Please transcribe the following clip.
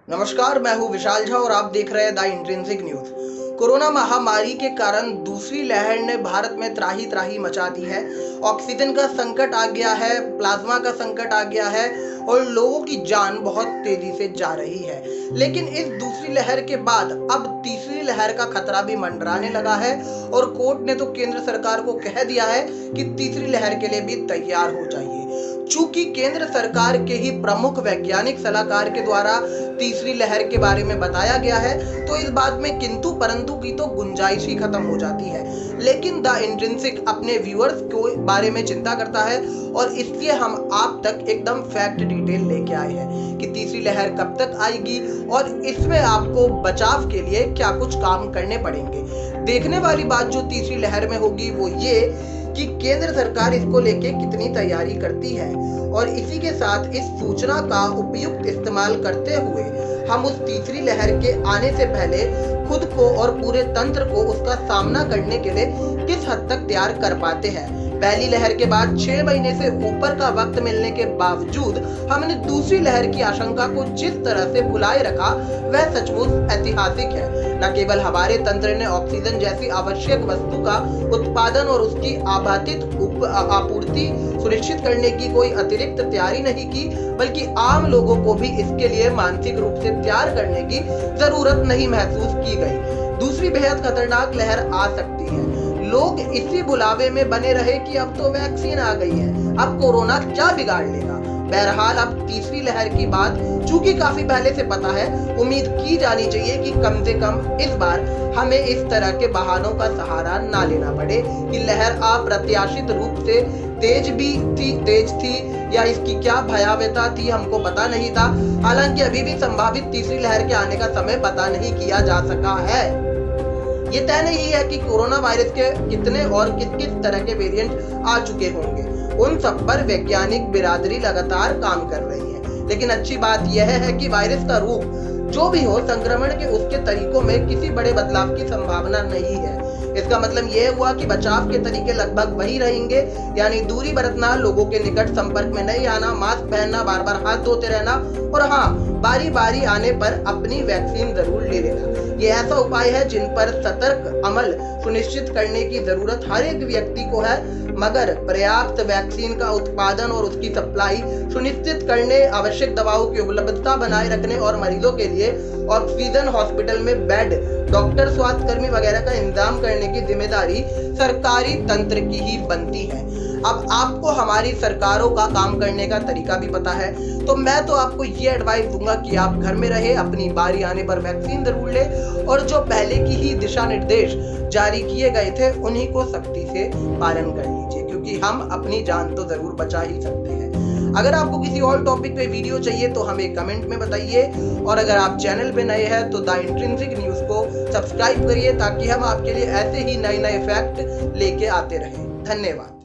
नमस्कार, मैं हूं विशाल झा और आप देख रहे हैं द इंट्रिंसिक न्यूज। कोरोना महामारी के कारण दूसरी लहर ने भारत में त्राही त्राही मचा दी है। ऑक्सीजन का संकट आ गया है, प्लाज्मा का संकट आ गया है और लोगों की जान बहुत तेजी से जा रही है। लेकिन इस दूसरी लहर के बाद अब तीसरी लहर का खतरा भी मंडराने लगा है और कोर्ट ने तो केंद्र सरकार को कह दिया है कि तीसरी लहर के लिए भी तैयार हो जाइए। चूंकि केंद्र सरकार के ही प्रमुख वैज्ञानिक सलाहकार के द्वारा तीसरी लहर के बारे में बताया गया है, तो इस बात में किंतु परंतु की तो गुंजाइश ही खत्म हो जाती है। लेकिन द इंट्रिंसिक अपने व्यूअर्स के बारे में चिंता करता है और इसलिए हम आप तक एकदम फैक्ट डिटेल लेके आए हैं कि तीसरी लहर कब तक आएगी और इसमें आपको बचाव के लिए क्या कुछ काम करने पड़ेंगे। देखने वाली बात जो तीसरी लहर में होगी वो ये कि केंद्र सरकार इसको लेके कितनी तैयारी करती है और इसी के साथ इस सूचना का उपयुक्त इस्तेमाल करते हुए हम उस तीसरी लहर के आने से पहले खुद को और पूरे तंत्र को उसका सामना करने के लिए किस हद तक तैयार कर पाते हैं। पहली लहर के बाद 6 महीने से ऊपर का वक्त मिलने के बावजूद हमने दूसरी लहर की आशंका को जिस तरह से भुलाए रखा वह सचमुच ऐतिहासिक है। न केवल हमारे तंत्र ने ऑक्सीजन जैसी आवश्यक वस्तु का उत्पादन और उसकी आबादित आपूर्ति सुनिश्चित करने की कोई अतिरिक्त तैयारी नहीं की, बल्कि आम लोगों को भी इसके लिए मानसिक रूप से तैयार करने की जरूरत नहीं महसूस की गई। दूसरी बेहद खतरनाक लहर आ सकती है। लोग इसी बुलावे में बने रहे कि अब तो वैक्सीन आ गई है, अब कोरोना क्या बिगाड़ लेगा। बहरहाल अब तीसरी लहर की बात चूंकि काफी पहले से पता है, उम्मीद की जानी चाहिए कि कम से कम इस बार हमें इस तरह के बहानों का सहारा ना लेना पड़े कि लहर अप्रत्याशित रूप से तेज थी या इसकी क्या भयावहता थी हमको पता नहीं था। हालांकि अभी भी संभावित तीसरी लहर के आने का समय पता नहीं किया जा सका है। ये तय नहीं है कि कोरोना वायरस के कितने और किस किस तरह के वेरिएंट आ चुके होंगे। उन सब पर वैज्ञानिक बिरादरी लगातार काम कर रही है। लेकिन अच्छी बात यह है कि वायरस का रूप जो भी हो, संक्रमण के उसके तरीकों में किसी बड़े बदलाव की संभावना नहीं है। इसका मतलब यह हुआ कि बचाव के तरीके लगभग वही रहेंगे, यानी दूरी बरतना, लोगों के निकट संपर्क में नहीं आना, मास्क पहनना, बार बार हाथ धोते रहना और हाँ, बारी बारी आने पर अपनी वैक्सीन जरूर ले लेना। ये ऐसा उपाय है जिन पर सतर्क अमल सुनिश्चित करने की जरूरत हर एक व्यक्ति को है, मगर पर्याप्त वैक्सीन का उत्पादन और उसकी सप्लाई सुनिश्चित करने, आवश्यक दवाओं की उपलब्धता बनाए रखने और मरीजों के लिए ऑक्सीजन, हॉस्पिटल में बेड, डॉक्टर, स्वास्थ्य कर्मी वगैरह का इंतजाम करने की जिम्मेदारी सरकारी तंत्र की ही बनती है। अब आपको हमारी सरकारों का काम करने का तरीका भी पता है, तो मैं तो आपको ये एडवाइस दूंगा कि आप घर में रहे, अपनी बारी आने पर वैक्सीन जरूर ले और जो पहले की ही दिशा निर्देश जारी किए गए थे उन्हीं को सख्ती से पालन कर लीजिए, क्योंकि हम अपनी जान तो जरूर बचा ही सकते हैं। अगर आपको किसी और टॉपिक पे वीडियो चाहिए तो हमें कमेंट में बताइए और अगर आप चैनल पे नए हैं तो द इंट्रिंसिक न्यूज को सब्सक्राइब करिए ताकि हम आपके लिए ऐसे ही नए नए फैक्ट लेके आते रहें। धन्यवाद।